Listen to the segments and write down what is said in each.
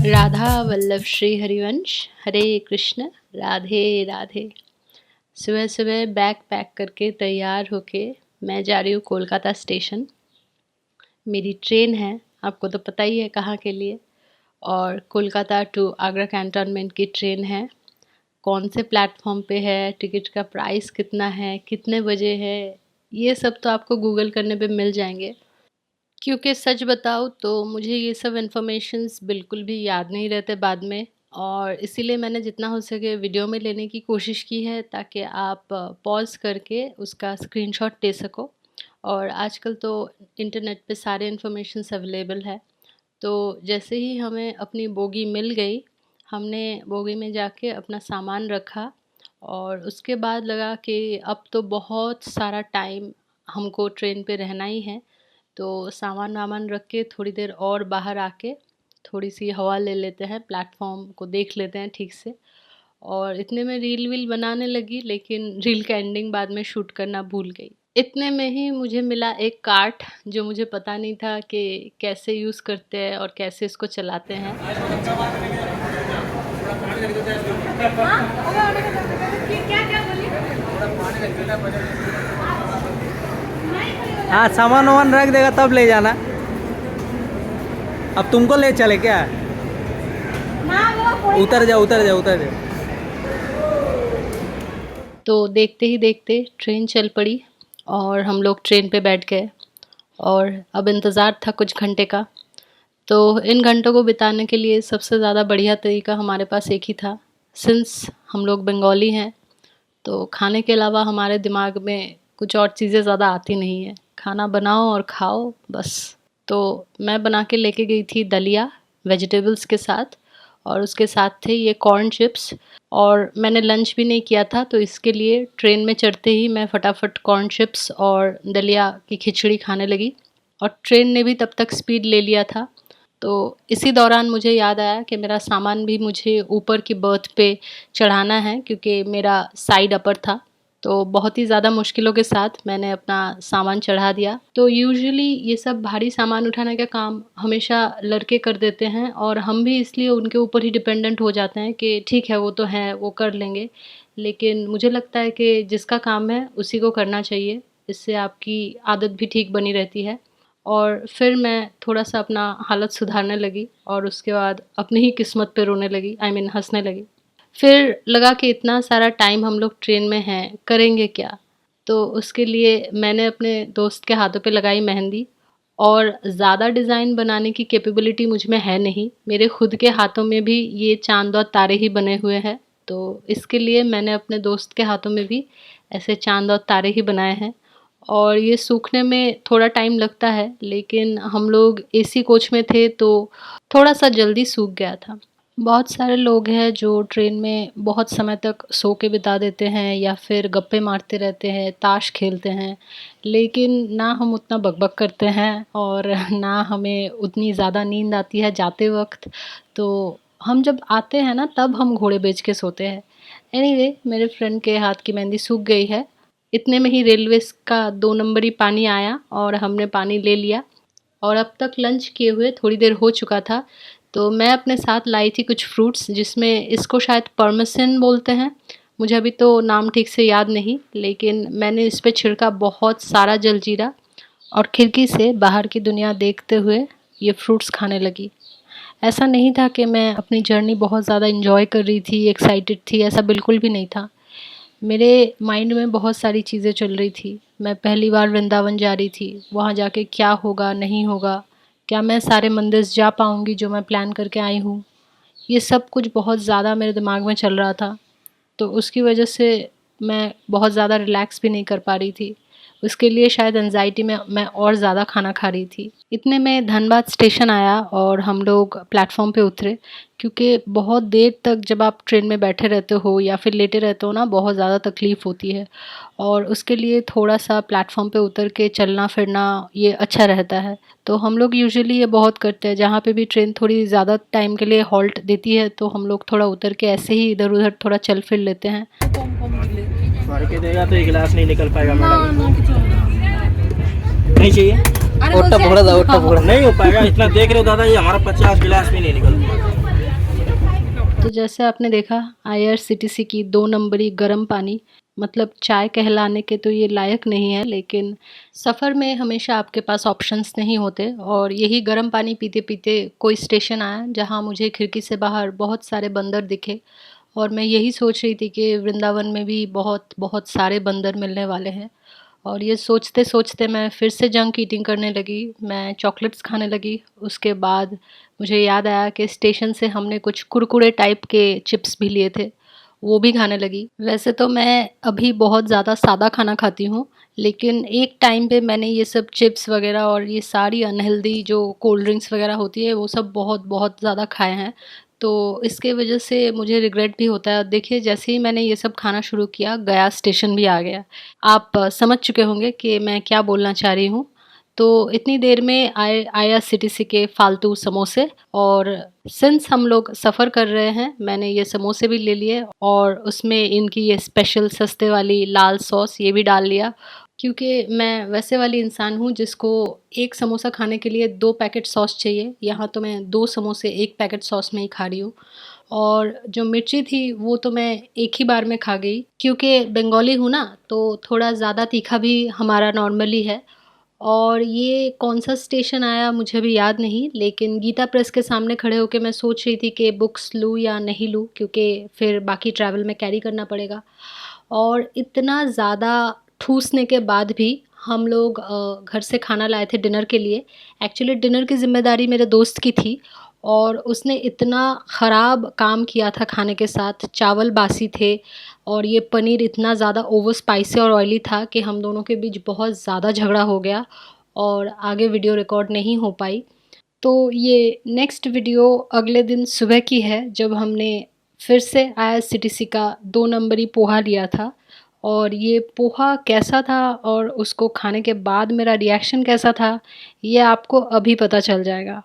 राधा वल्लभ श्री हरिवंश। हरे कृष्ण, राधे राधे। सुबह सुबह bag pack करके तैयार होके मैं जा रही हूँ कोलकाता स्टेशन। मेरी ट्रेन है, आपको तो पता ही है कहाँ के लिए, और कोलकाता टू आगरा कैंटोनमेंट की ट्रेन है। कौन से प्लेटफॉर्म पे है, टिकट का प्राइस कितना है, कितने बजे है, ये सब तो आपको गूगल करने पे मिल जाएंगे। क्योंकि सच बताऊँ तो मुझे ये सब इन्फॉर्मेशंस बिल्कुल भी याद नहीं रहते बाद में, और इसीलिए मैंने जितना हो सके वीडियो में लेने की कोशिश की है ताकि आप पॉज़ करके उसका स्क्रीनशॉट ले सको। और आजकल तो इंटरनेट पे सारे इन्फॉर्मेशंस अवेलेबल है। तो जैसे ही हमें अपनी बोगी मिल गई, हमने बोगी में जाके अपना सामान रखा, और उसके बाद लगा कि अब तो बहुत सारा टाइम हमको ट्रेन पे रहना ही है। तो सामान वामान रख के थोड़ी देर और बाहर आके थोड़ी सी हवा ले लेते हैं, प्लेटफॉर्म को देख लेते हैं ठीक से। और इतने में रील वील बनाने लगी, लेकिन रील का एंडिंग बाद में शूट करना भूल गई। इतने में ही मुझे मिला एक कार्ट, जो मुझे पता नहीं था कि कैसे यूज़ करते हैं और कैसे इसको चलाते हैं। हाँ, सामान वामान रख देगा तब ले जाना। अब तुमको ले चले क्या? उतर जाओ उतर जाओ उतर जाओ। तो देखते ही देखते ट्रेन चल पड़ी और हम लोग ट्रेन पे बैठ गए, और अब इंतज़ार था कुछ घंटे का। तो इन घंटों को बिताने के लिए सबसे ज़्यादा बढ़िया तरीका हमारे पास एक ही था। सिंस हम लोग बंगाली हैं, तो खाने के अलावा हमारे दिमाग में कुछ और चीज़ें ज़्यादा आती नहीं है। खाना बनाओ और खाओ बस। तो मैं बना के लेके गई थी दलिया वेजिटेबल्स के साथ, और उसके साथ थे ये कॉर्न चिप्स। और मैंने लंच भी नहीं किया था, तो इसके लिए ट्रेन में चढ़ते ही मैं फटाफट कॉर्न चिप्स और दलिया की खिचड़ी खाने लगी, और ट्रेन ने भी तब तक स्पीड ले लिया था। तो इसी दौरान मुझे याद आया कि मेरा सामान भी मुझे ऊपर की बर्थ पे चढ़ाना है, क्योंकि मेरा साइड अपर था। तो बहुत ही ज़्यादा मुश्किलों के साथ मैंने अपना सामान चढ़ा दिया। तो यूजुअली ये सब भारी सामान उठाने का काम हमेशा लड़के कर देते हैं, और हम भी इसलिए उनके ऊपर ही डिपेंडेंट हो जाते हैं कि ठीक है वो तो हैं, वो कर लेंगे। लेकिन मुझे लगता है कि जिसका काम है उसी को करना चाहिए, इससे आपकी आदत भी ठीक बनी रहती है। और फिर मैं थोड़ा-सा अपना हालत सुधारने लगी, और उसके बाद अपनी ही किस्मत पे रोने लगी, आई मीन हँसने लगी। फिर लगा कि इतना सारा टाइम हम लोग ट्रेन में हैं, करेंगे क्या? तो उसके लिए मैंने अपने दोस्त के हाथों पे लगाई मेहंदी, और ज़्यादा डिज़ाइन बनाने की कैपेबिलिटी मुझ में है नहीं। मेरे खुद के हाथों में भी ये चाँद और तारे ही बने हुए हैं। तो इसके लिए मैंने अपने दोस्त के हाथों में भी ऐसे चाँद और तारे ही बनाए हैं। और ये सूखने में थोड़ा टाइम लगता है, लेकिन हम लोग एसी कोच में थे तो थोड़ा-सा जल्दी सूख गया था। बहुत सारे लोग हैं जो ट्रेन में बहुत समय तक सो के बिता देते हैं, या फिर गप्पे मारते रहते हैं, ताश खेलते हैं। लेकिन ना हम उतना बक-बक करते हैं, और ना हमें उतनी ज़्यादा नींद आती है जाते वक़्त। तो हम जब आते हैं ना, तब हम घोड़े बेच के सोते हैं। एनीवे, मेरे फ्रेंड के हाथ की मेहंदी सूख गई है। इतने में ही रेलवेज़ का 2 नंबरी पानी आया, और हमने पानी ले लिया। और अब तक लंच किए हुए थोड़ी देर हो चुका था, तो मैं अपने साथ लाई थी कुछ फ्रूट्स, जिसमें इसको शायद परमेसन बोलते हैं। मुझे अभी तो नाम ठीक से याद नहीं, लेकिन मैंने इस पे छिड़का बहुत सारा जलजीरा, और खिड़की से बाहर की दुनिया देखते हुए ये फ्रूट्स खाने लगी। ऐसा नहीं था कि मैं अपनी जर्नी बहुत ज़्यादा एन्जॉय कर रही थी, एक्साइटेड थी, ऐसा बिल्कुल भी नहीं था। मेरे माइंड में बहुत सारी चीज़ें चल रही थी। मैं पहली बार वृंदावन जा रही थी, वहाँ जाके क्या होगा, नहीं होगा? क्या मैं सारे मंदिर जा पाऊँगी जो मैं प्लान करके आई हूँ? ये सब कुछ बहुत ज़्यादा मेरे दिमाग में चल रहा था। तो उसकी वजह से मैं बहुत ज़्यादा रिलैक्स भी नहीं कर पा रही थी। उसके लिए शायद एंग्ज़ायटी में मैं और ज़्यादा खाना खा रही थी। इतने में धनबाद स्टेशन आया, और हम लोग प्लेटफ़ॉर्म पे उतरे, क्योंकि बहुत देर तक जब आप ट्रेन में बैठे रहते हो या फिर लेटे रहते हो ना, बहुत ज़्यादा तकलीफ़ होती है, और उसके लिए थोड़ा-सा प्लेटफ़ॉर्म पे उतर के चलना-फिरना ये अच्छा रहता है। तो हम लोग यूजुअली ये बहुत करते हैं, जहाँ पे भी ट्रेन थोड़ी ज़्यादा टाइम के लिए हॉल्ट देती है, तो हम लोग थोड़ा उतर के ऐसे ही इधर-उधर थोड़ा चल फिर लेते हैं। भर के देगा तो एक गिलास नहीं निकल पाएगा मैडम। नहीं चाहिए? ओट्टा पकड़ा था, ओट्टा पकड़ा। नहीं हो पाएगा, इतना देख रहे हो दादा, ये हमारा 50 गिलास भी नहीं निकलता। तो जैसे आपने देखा IRCTC की 2 नंबरी गर्म पानी, मतलब चाय कहलाने के तो ये लायक नहीं है, लेकिन सफ़र में हमेशा आपके पास ऑप्शंस नहीं होते। और यही गर्म पानी पीते पीते कोई स्टेशन आया जहाँ मुझे खिड़की से बाहर बहुत सारे बंदर दिखे, और मैं यही सोच रही थी कि वृंदावन में भी बहुत बहुत सारे बंदर मिलने वाले हैं। और ये सोचते सोचते मैं फिर से जंक ईटिंग करने लगी, मैं चॉकलेट्स खाने लगी। उसके बाद मुझे याद आया कि स्टेशन से हमने कुछ कुरकुरे टाइप के चिप्स भी लिए थे, वो भी खाने लगी। वैसे तो मैं अभी बहुत ज़्यादा सादा खाना खाती हूँ, लेकिन एक टाइम पे मैंने ये सब चिप्स वगैरह और ये सारी अनहेल्दी जो कोल्ड ड्रिंक्स वगैरह होती है वो सब बहुत बहुत ज़्यादा खाए हैं। तो इसके वजह से मुझे रिग्रेट भी होता है। देखिए, जैसे ही मैंने ये सब खाना शुरू किया, गया स्टेशन भी आ गया। आप समझ चुके होंगे कि मैं क्या बोलना चाह रही हूँ। तो इतनी देर में IRCTC के फालतू समोसे, और सिंस हम लोग सफ़र कर रहे हैं, मैंने ये समोसे भी ले लिए और उसमें इनकी ये स्पेशल सस्ते वाली लाल सॉस ये भी डाल लिया, क्योंकि मैं वैसे वाली इंसान हूँ जिसको एक समोसा खाने के लिए 2 पैकेट सॉस चाहिए। यहाँ तो मैं 2 समोसे 1 पैकेट सॉस में ही खा रही हूँ। और जो मिर्ची थी वो तो मैं एक ही बार में खा गई, क्योंकि बंगाली हूँ ना, तो थोड़ा ज़्यादा तीखा भी हमारा नॉर्मली है। और ये कौन-सा स्टेशन आया मुझे भी याद नहीं, लेकिन गीता प्रेस के सामने खड़े होके मैं सोच रही थी कि बुक्स लूँ या नहीं लूँ, क्योंकि फिर बाकी ट्रैवल में कैरी करना पड़ेगा। और इतना ज़्यादा ठूँसने के बाद भी हम लोग घर से खाना लाए थे डिनर के लिए। एक्चुअली डिनर की ज़िम्मेदारी मेरे दोस्त की थी, और उसने इतना ख़राब काम किया था खाने के साथ। चावल बासी थे और ये पनीर इतना ज़्यादा ओवर स्पाइसी और ऑयली था कि हम दोनों के बीच बहुत ज़्यादा झगड़ा हो गया और आगे वीडियो रिकॉर्ड नहीं हो पाई। तो ये नेक्स्ट वीडियो अगले दिन सुबह की है, जब हमने फिर से IRCTC का 2 नंबरी पोहा लिया था। और ये पोहा कैसा था और उसको खाने के बाद मेरा रिएक्शन कैसा था, ये आपको अभी पता चल जाएगा।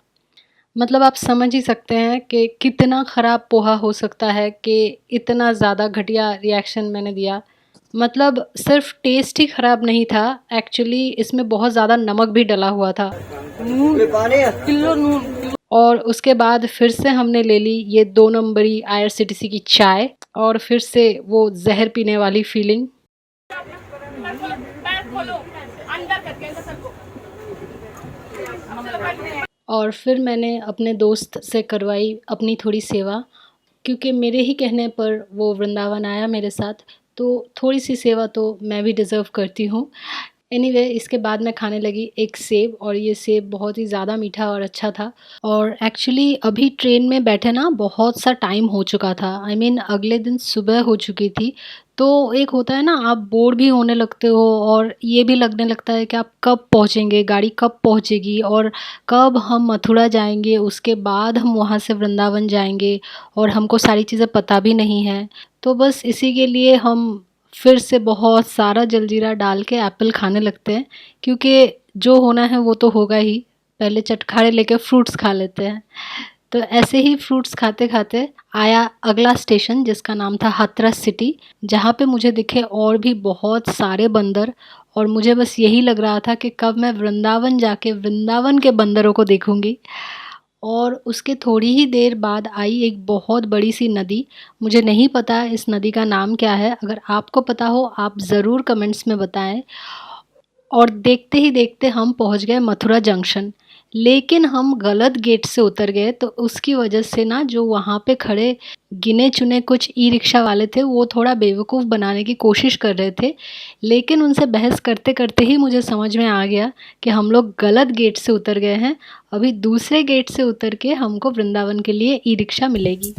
मतलब आप समझ ही सकते हैं कि कितना ख़राब पोहा हो सकता है कि इतना ज़्यादा घटिया रिएक्शन मैंने दिया। मतलब सिर्फ़ टेस्ट ही ख़राब नहीं था, एक्चुअली इसमें बहुत ज़्यादा नमक भी डला हुआ था। और उसके बाद फिर से हमने ले ली ये 2 नंबरी IRCTC की चाय, और फिर से वो ज़हर पीने वाली फ़ीलिंग। और फिर मैंने अपने दोस्त से करवाई अपनी थोड़ी सेवा, क्योंकि मेरे ही कहने पर वो वृंदावन आया मेरे साथ, तो थोड़ी-सी सेवा तो मैं भी डिज़र्व करती हूँ। एनीवे, इसके बाद मैं खाने लगी एक सेब, और ये सेब बहुत ही ज़्यादा मीठा और अच्छा था। और एक्चुअली अभी ट्रेन में बैठे ना बहुत सा टाइम हो चुका था, आई मीन अगले दिन सुबह हो चुकी थी। तो एक होता है ना, आप बोर भी होने लगते हो और ये भी लगने लगता है कि आप कब पहुँचेंगे, गाड़ी कब पहुँचेगी और कब हम मथुरा जाएँगे, उसके बाद हम वहाँ से वृंदावन जाएँगे, और हमको सारी चीज़ें पता भी नहीं है। तो बस इसी के लिए हम फिर से बहुत सारा जलजीरा डाल के एप्पल खाने लगते हैं, क्योंकि जो होना है वो तो होगा ही। पहले चटखारे लेके फ्रूट्स खा लेते हैं। तो ऐसे ही फ्रूट्स खाते-खाते आया अगला स्टेशन, जिसका नाम था हाथरस सिटी, जहाँ पे मुझे दिखे और भी बहुत सारे बंदर, और मुझे बस यही लग रहा था कि कब मैं वृंदावन जाके वृंदावन के बंदरों को देखूँगी। और उसके थोड़ी ही देर बाद आई एक बहुत बड़ी सी नदी। मुझे नहीं पता इस नदी का नाम क्या है, अगर आपको पता हो आप ज़रूर कमेंट्स में बताएं। और देखते ही देखते हम पहुंच गए मथुरा जंक्शन, लेकिन हम गलत गेट से उतर गए। तो उसकी वजह से ना, जो वहाँ पे खड़े गिने चुने कुछ ई रिक्शा वाले थे, वो थोड़ा बेवकूफ़ बनाने की कोशिश कर रहे थे, लेकिन उनसे बहस करते करते ही मुझे समझ में आ गया कि हम लोग गलत गेट से उतर गए हैं। अभी दूसरे गेट से उतर के हमको वृंदावन के लिए ई रिक्शा मिलेगी।